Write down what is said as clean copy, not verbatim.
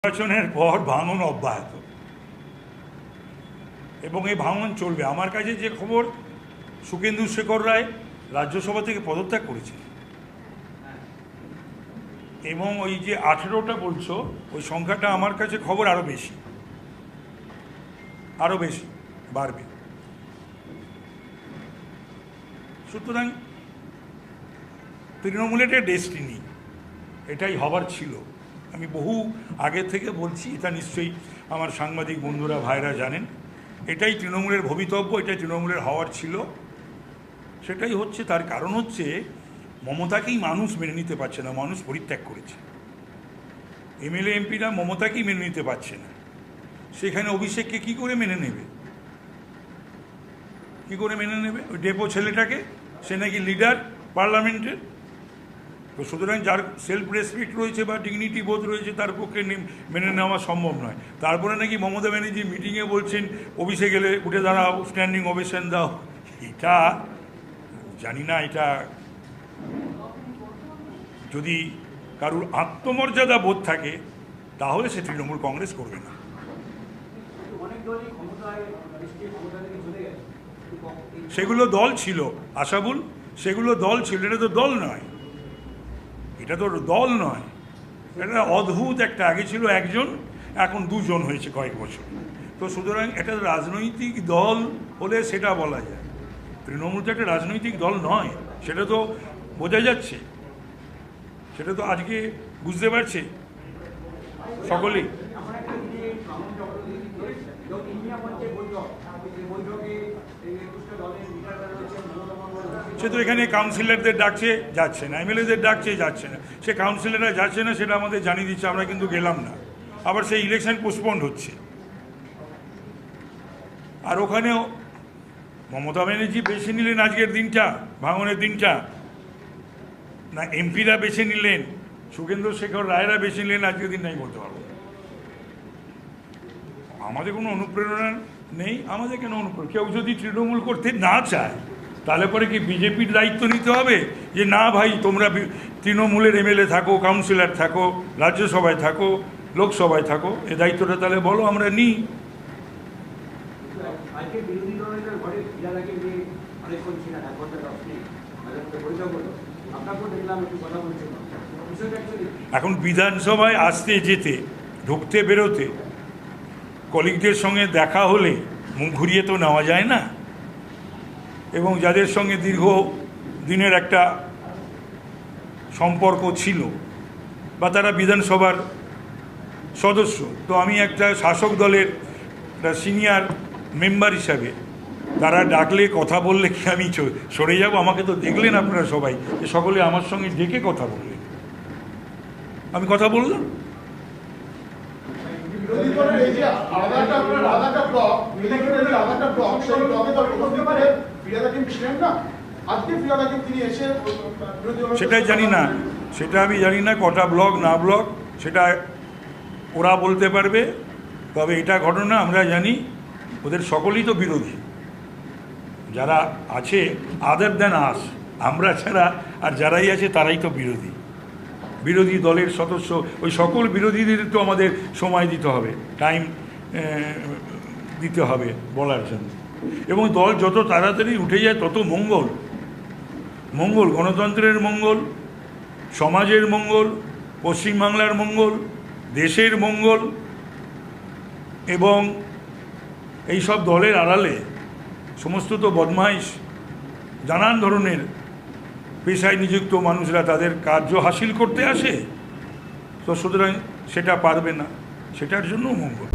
নির্বাচনের পর ভাঙন অব্যাহত এবং এই ভাঙন চলবে। আমার কাছে যে খবর, সুখেন্দু শেখর রায় রাজ্যসভা থেকে পদত্যাগ করেছে এবং ওই যে 18টা বলছো, ওই সংখ্যাটা আমার কাছে খবর আরও বেশি বাড়বে। সুতরাং তৃণমূলের একটা ডেস্টিনি, এটাই হবার ছিল। আমি বহু আগে থেকে বলছি, এটা নিশ্চয়ই আমার সাংবাদিক বন্ধুরা ভাইরা জানেন, এটাই তৃণমূলের ভবিতব্য, এটাই তৃণমূলের হওয়ার ছিল, সেটাই হচ্ছে। তার কারণ হচ্ছে মমতাকেই মানুষ মেনে নিতে পারছে না, মানুষ পরিত্যাগ করেছে। এমএলএ এমপিরা মমতাকেই মেনে নিতে পারছে না, সেখানে অভিষেককে কী করে মেনে নেবে? ওই ডেপো ছেলেটাকে, সে নাকি লিডার পার্লামেন্টের। তো সুতরাং যার সেলফ রেসপেক্ট রয়েছে বা ডিগনিটি বোধ রয়েছে, তার পক্ষে মেনে নেওয়া সম্ভব নয়। তারপরে নাকি মমতা ব্যানার্জি মিটিংয়ে বলছেন অফিসে গেলে উঠে দাঁড়াও, স্ট্যান্ডিং ওভেশন দাও। এটা জানি না, এটা যদি কারুর আত্মমর্যাদা বোধ থাকে তাহলে সে তৃণমূল কংগ্রেস করবে না। সেগুলো দল ছিল আশাবুল, সেগুলো দল ছিল, এটা তো দল নয়, এটা অদ্ভুত একটা। আগে ছিল একজন, এখন দুজন হয়েছে কয়েক বছর। তো সুতরাং এটা রাজনৈতিক দল হলে সেটা বলা যায়, তৃণমূল তো একটা রাজনৈতিক দল নয়, সেটা তো বোঝা যাচ্ছে, সেটা তো আজকে বুঝতে পারছে সকলেই। সে তো এখানে কাউন্সিলরদের ডাকছে, যাচ্ছে না, এমএলএদের ডাকছে, যাচ্ছে না। সে কাউন্সিলররা যাচ্ছে না, সেটা আমাদের জানিয়ে দিচ্ছে, আমরা কিন্তু গেলাম না। আবার সেই ইলেকশন পোস্টপন্ড হচ্ছে। আর ওখানেও মমতা ব্যানার্জি বেছে নিলেন আজকের দিনটা, ভাঙনের দিনটা, না এমপিরা বেছে নিলেন, সুখেন্দু শেখর রায়রা বেছে নিলেন আজকের দিন, নাই বলতে পারবো। আমাদের কোনো অনুপ্রেরণা নেই। আমাদের কেন অনুপ্রেরণা? কেউ যদি তৃণমূল করতে না চায়, তাহলে পরে কি বিজেপির দায়িত্ব নিতে হবে যে না ভাই তোমরা তৃণমূলের এমএলএ থাকো, কাউন্সিলর থাকো, রাজ্যসভায় থাকো, লোকসভায় থাকো, এই দায়িত্বটা তাহলে বলো আমরা নিই। এখন বিধানসভায় আসতে যেতে, ঢুকতে বেরোতে, কলিগদের সঙ্গে দেখা হলে মুখ ঘুরিয়ে তো নেওয়া যায় না। এবং যাদের সঙ্গে দীর্ঘ দিনের একটা সম্পর্ক ছিল বা তারা বিধানসভার সদস্য, তো আমি একটা শাসক দলের একটা সিনিয়র মেম্বার হিসাবে তারা ডাকলে, কথা বললে কি আমি সরে যাব? আমাকে তো দেখলেন আপনারা সবাই, যে সকলে আমার সঙ্গে ডেকে কথা বললেন, আমি কথা বললাম। সেটাই জানি না, সেটা আমি জানি না কটা ব্লক না ব্লক, সেটা ওরা বলতে পারবে। তবে এটা ঘটনা আমরা জানি, ওদের সকলেই তো বিরোধী যারা আছে, আদার দ্যান আস, আমরা ছাড়া আর যারাই আছে তারাই তো বিরোধী দলের সদস্য। ওই সকল বিরোধীদের তো আমাদের সময় দিতে হবে, টাইম দিতে হবে বলার জন্য। এবং দল যত তাড়াতাড়ি উঠে যায় তত মঙ্গল, গণতন্ত্রের মঙ্গল, সমাজের মঙ্গল, পশ্চিমবাংলার মঙ্গল, দেশের মঙ্গল। এবং এই সব দলের আড়ালে সমস্ত তো বদমাইশ, নানান ধরনের পেশায় নিযুক্ত মানুষরা তাদের কার্য হাসিল করতে আসে। তো সুতরাং সেটা পারবে না, সেটার জন্য মঙ্গল।